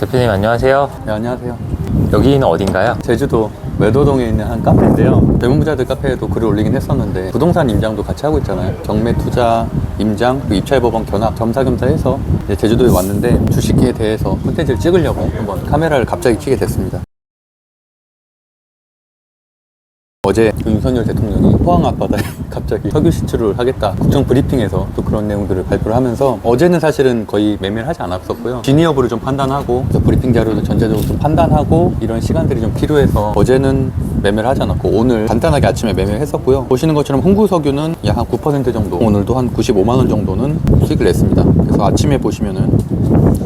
대표님 안녕하세요. 네, 안녕하세요. 여기는 어딘가요? 제주도 매도동에 있는 한 카페인데요. 젊은부자들 카페에도 글을 올리긴 했었는데 부동산 임장도 같이 하고 있잖아요. 경매 투자, 임장, 또 입찰법원 견학 겸사겸사 해서 이제 제주도에 왔는데 주식기에 대해서 콘텐츠를 찍으려고 한번 카메라를 갑자기 켜게 됐습니다. 어제 윤석열 대통령이 포항 앞바다에 갑자기 석유 시추를 하겠다 국정 브리핑에서 또 그런 내용들을 발표를 하면서 어제는 사실은 거의 매매를 하지 않았었고요. 진위 여부를 좀 판단하고 브리핑 자료도 전체적으로 좀 판단하고 이런 시간들이 좀 필요해서 어제는 매매를 하지 않았고 오늘 간단하게 아침에 매매를 했었고요. 보시는 것처럼 홍구석유는 약 한 9% 정도, 오늘도 한 95만원 정도는 수익을 냈습니다. 그래서 아침에 보시면은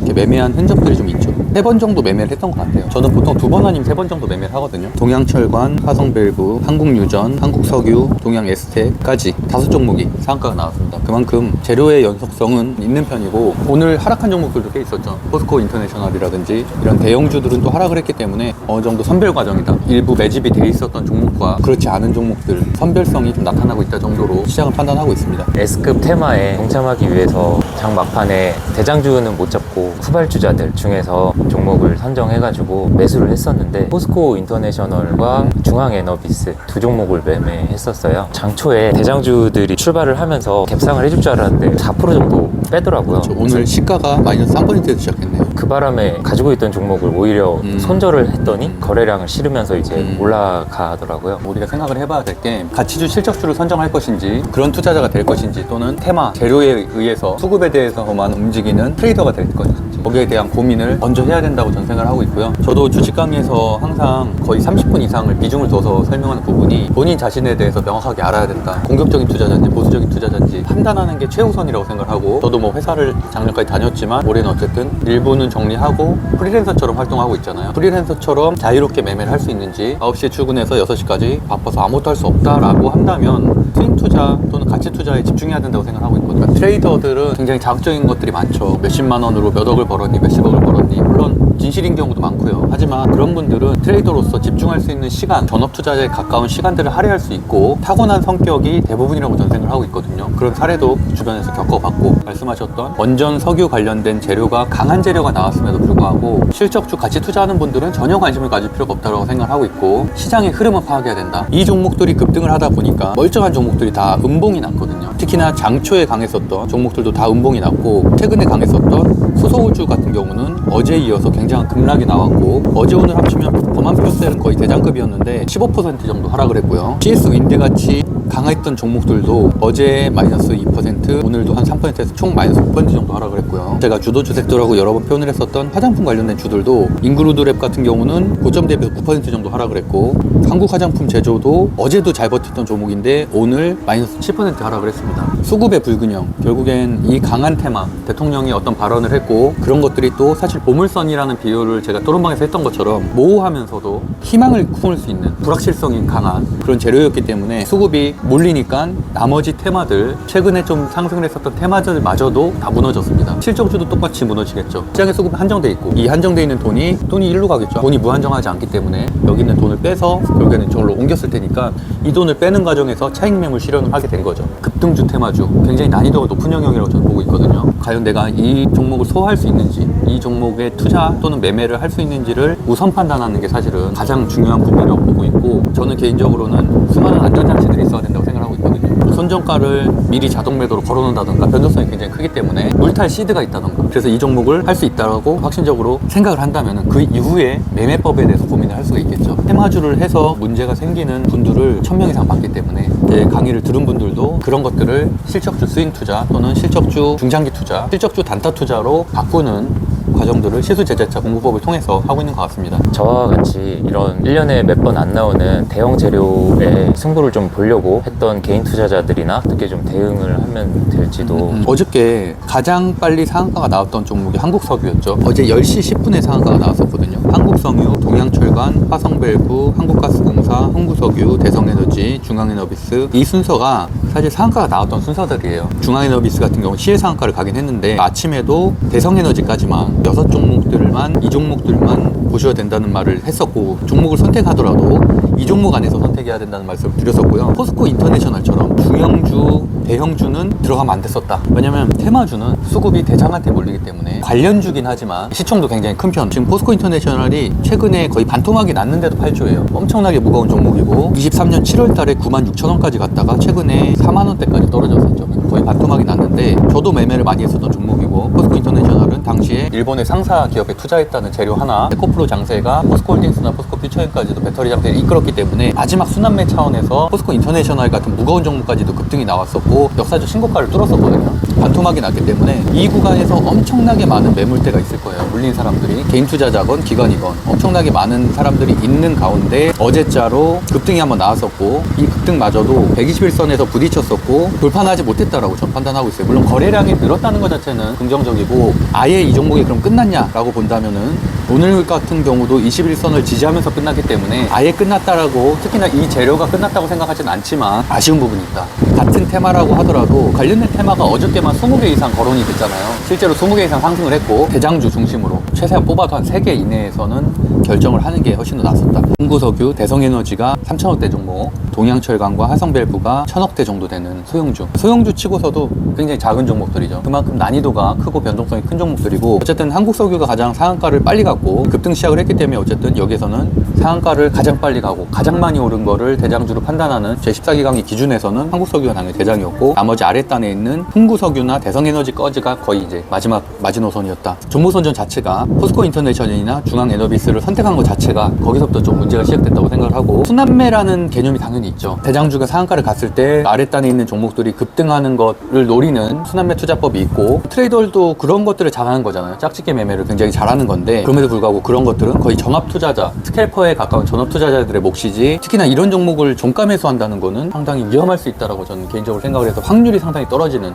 이렇게 매매한 흔적들이 좀 있죠. 3번 정도 매매를 했던 것 같아요. 저는 보통 2번 아니면 3번 정도 매매를 하거든요. 동양철관, 화성밸브, 한국유전, 한국석유, 동양에스텍까지 5종목이 상한가가 나왔습니다. 그만큼 재료의 연속성은 있는 편이고 오늘 하락한 종목들도 꽤 있었죠. 포스코 인터내셔널이라든지 이런 대형주들은 또 하락을 했기 때문에 어느 정도 선별 과정이다. 일부 매집이 돼 있었던 종목과 그렇지 않은 종목들 선별성이 좀 나타나고 있다 정도로 시장을 판단하고 있습니다. S급 테마에 동참하기 위해서 장 막판에 대장주는 못 잡고 후발주자들 중에서 종목을 선정해가지고 매수를 했었는데 포스코 인터내셔널과 중앙에너비스 두 종목을 매매했었어요. 장초에 대장주들이 출발을 하면서 갭상을 해줄 줄 알았는데 4% 정도 빼더라고요. 그렇죠. 오늘 시가가 마이너스 3%에서 시작했네요. 그 바람에 가지고 있던 종목을 오히려 손절을 했더니 거래량을 실으면서 이제 올라가더라고요. 우리가 생각을 해봐야 될 게 가치주 실적주를 선정할 것인지 그런 투자자가 될 것인지 또는 테마, 재료에 의해서 수급에 대해서만 움직이는 트레이더가 될 것인지 거기에 대한 고민을 먼저 해야 된다고 저는 생각을 하고 있고요. 저도 주식 강의에서 항상 거의 30분 이상을 비중을 둬서 설명하는 부분이 본인 자신에 대해서 명확하게 알아야 된다. 공격적인 투자자인지 보수적인 투자자인지 판단하는 게 최우선이라고 생각하고 저도 뭐 회사를 작년까지 다녔지만 올해는 어쨌든 일부는 정리하고 프리랜서처럼 활동하고 있잖아요. 프리랜서처럼 자유롭게 매매를 할 수 있는지 9시에 출근해서 6시까지 바빠서 아무것도 할 수 없다라고 한다면 스윙 투자 또는 가치 투자에 집중해야 된다고 생각하고 있거든요. 그러니까 트레이더들은 굉장히 자극적인 것들이 많죠. 몇십만 원으로 몇 억을 벌었니 몇십억을 벌었니 물론 진실인 경우도 많고요. 하지만 그런 분들은 트레이더로서 집중할 수 있는 시간, 전업 투자자에 가까운 시간들을 할애할 수 있고 타고난 성격이 대부분이라고 저는 생각을 하고 있거든요. 그런 사례도 주변에서 겪어봤고 말씀하셨던 원전 석유 관련된 재료가 강한 재료가 나왔음에도 불구하고 실적주 같이 투자하는 분들은 전혀 관심을 가질 필요가 없다고 생각을 하고 있고 시장의 흐름을 파악해야 된다. 이 종목들이 급등을 하다 보니까 멀쩡한 종목들이 다 음봉이 났거든요. 특히나 장초에 강했었던 종목들도 다 음봉이 났고 최근에 강했었던 수소우주 같은 경우는 어제에 이어서 굉장한 급락이 나왔고 어제 오늘 합치면 범한표셀은 거의 대장급이었는데 15% 정도 하락을 했고요. CS 윈드같이 강했던 종목들도 어제 마이너스 2%, 오늘도 한 3%에서 총 마이너스 5% 정도 하락을 했고요. 제가 주도주 섹터라고 여러 번 표현을 했었던 화장품 관련된 주들도 인그루드랩 같은 경우는 고점 대비해서 9% 정도 하락을 했고 한국 화장품 제조도 어제도 잘 버텼던 종목인데 오늘 마이너스 7% 하락을 했습니다. 수급의 불균형, 결국엔 이 강한 테마, 대통령이 어떤 발언을 했고 그런 것들이 또 사실 보물선이라는 비유를 제가 토론방에서 했던 것처럼 모호하면서도 희망을 품을 수 있는 불확실성이 강한 그런 재료였기 때문에 수급이 몰리니까 나머지 테마들 최근에 좀 상승을 했었던 테마들마저도 다 무너졌습니다. 실적주도 똑같이 무너지겠죠. 시장의 수급이 한정돼 있고 이 한정돼 있는 돈이 일로 가겠죠. 돈이 무한정하지 않기 때문에 여기 있는 돈을 빼서 결국에는 저걸로 옮겼을 테니까 이 돈을 빼는 과정에서 차익 매물 실현을 하게 된 거죠. 급등주 테마주 굉장히 난이도가 높은 영역이라고 저는 보고 있거든요. 과연 내가 이 종목을 소화할 수 있는지 이 종목에 투자 또는 매매를 할 수 있는지를 우선 판단하는 게 사실은 가장 중요한 부분이라고 보고 있고 저는 개인적으로는 수많은 안전장치들이 있어야 된다고 생각을 하고 있거든요. 손정가를 미리 자동 매도로 걸어놓는다던가 변동성이 굉장히 크기 때문에 물탈 시드가 있다던가 그래서 이 종목을 할 수 있다고 확신적으로 생각을 한다면 그 이후에 매매법에 대해서 고민을 할 수가 있겠죠. 테마주를 해서 문제가 생기는 분들을 1000명 이상 봤기 때문에 강의를 들은 분들도 그런 것들을 실적주 스윙 투자 또는 실적주 중장기 투자, 실적주 단타 투자로 바꾸는 과정들을 시수제재차 공부법을 통해서 하고 있는 것 같습니다. 저와 같이 이런 1년에 몇 번 안 나오는 대형 재료에 승부를 좀 보려고 했던 개인 투자자들이나 어떻게 좀 대응을 하면 될지도 어저께 가장 빨리 상한가가 나왔던 종목이 한국석유였죠. 어제 10시 10분에 상한가가 나왔었거든요. 한국석유, 동양철관, 화성밸브, 한국가스공사, 홍구석유, 대성에너지, 중앙에너비스 이 순서가 사실 상한가가 나왔던 순서들이에요. 중앙에너비스 같은 경우 시일 상한가를 가긴 했는데 아침에도 대성에너지까지만 6종목들만 이 종목들만 보셔야 된다는 말을 했었고 종목을 선택하더라도 이 종목 안에서 선택해야 된다는 말씀을 드렸었고요. 포스코 인터내셔널처럼 중형주 대형주는 들어가면 안 됐었다. 왜냐면 테마주는 수급이 대장한테 몰리기 때문에 관련주긴 하지만 시총도 굉장히 큰 편. 지금 포스코 인터내셔널이 최근에 거의 반토막이 났는데도 8조예요. 엄청나게 무거운 종목이고 23년 7월 달에 96,000원까지 갔다가 최근에 4만 원대까지 떨어졌었죠. 거의 반토막이 났는데 저도 매매를 많이 했었던 종목이고 포스코 인터내셔널은 당시에 일본의 상사 기업에 투자했다는 재료 하나, 에코프로 장세가 포스코홀딩스나 포스코 퓨처엔까지도 배터리 장세를 이끌었기 때문에 마지막 순환매 차원에서 포스코 인터내셔널 같은 무거운 종목까지도 급등이 나왔었고 역사적 신고가를 뚫었었거든요. 반토막이 났기 때문에 이 구간에서 엄청나게 많은 매물대가 있을 거예요. 물린 사람들이 개인 투자자건 기관이건 엄청나게 많은 사람들이 있는 가운데 어제자로 급등이 한번 나왔었고 이 급등마저도 121선에서 부딪혔었고 돌파하지 못했다라고 전 판단하고 있어요. 물론 거래량이 늘었다는 것 자체는 긍정적이고 아예 이 종목이 그럼 끝났냐라고 본다면은 오늘 같은 경우도 21선을 지지하면서 끝났기 때문에 아예 끝났다라고 특히나 이 재료가 끝났다고 생각하지는 않지만 아쉬운 부분이 있다. 같은 테마라고 하더라도 관련된 테마가 어저께만 20개 이상 거론이 됐잖아요. 실제로 20개 이상 상승을 했고 대장주 중심으로 최대한 뽑아도 한 3개 이내에서는 결정을 하는 게 훨씬 더 낫었다. 흥구석유, 대성에너지가 3천억대 종목, 동양철강과 화성밸브가 1,000억대 정도 되는 소형주. 소형주 치고서도 굉장히 작은 종목들이죠. 그만큼 난이도가 크고 변동성이 큰 종목들이고 어쨌든 한국석유가 가장 상한가를 빨리 갔고 급등 시작을 했기 때문에 어쨌든 여기서는 상한가를 가장 빨리 가고 가장 많이 오른 거를 대장주로 판단하는 제14기강의 기준에서는 한국석유가 당연히 대장이었고 나머지 아랫단에 있는 흥구석유나 대성에너지까지가 거의 이제 마지막 마지노선이었다. 종목선전 자체가 포스코 인터내셔널이나 중앙에너비스를 선택한 것 자체가 거기서부터 좀 문제가 시작됐다고 생각을 하고 순환매라는 개념이 당연히 있죠. 대장주가 상한가를 갔을 때 아랫단에 있는 종목들이 급등하는 것을 노리는 순환매 투자법이 있고 트레이더들도 그런 것들을 잘하는 거잖아요. 짝짓기 매매를 굉장히 잘하는 건데 그럼에도 불구하고 그런 것들은 거의 전업 투자자, 스캘퍼에 가까운 전업 투자자들의 몫이지 특히나 이런 종목을 종가 매수한다는 거는 상당히 위험할 수 있다라고 저는 개인적으로 생각을 해서 확률이 상당히 떨어지는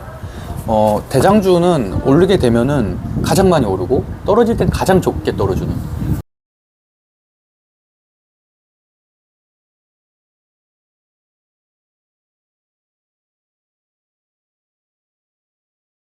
대장주는 오르게 되면은 가장 많이 오르고 떨어질 땐 가장 적게 떨어지는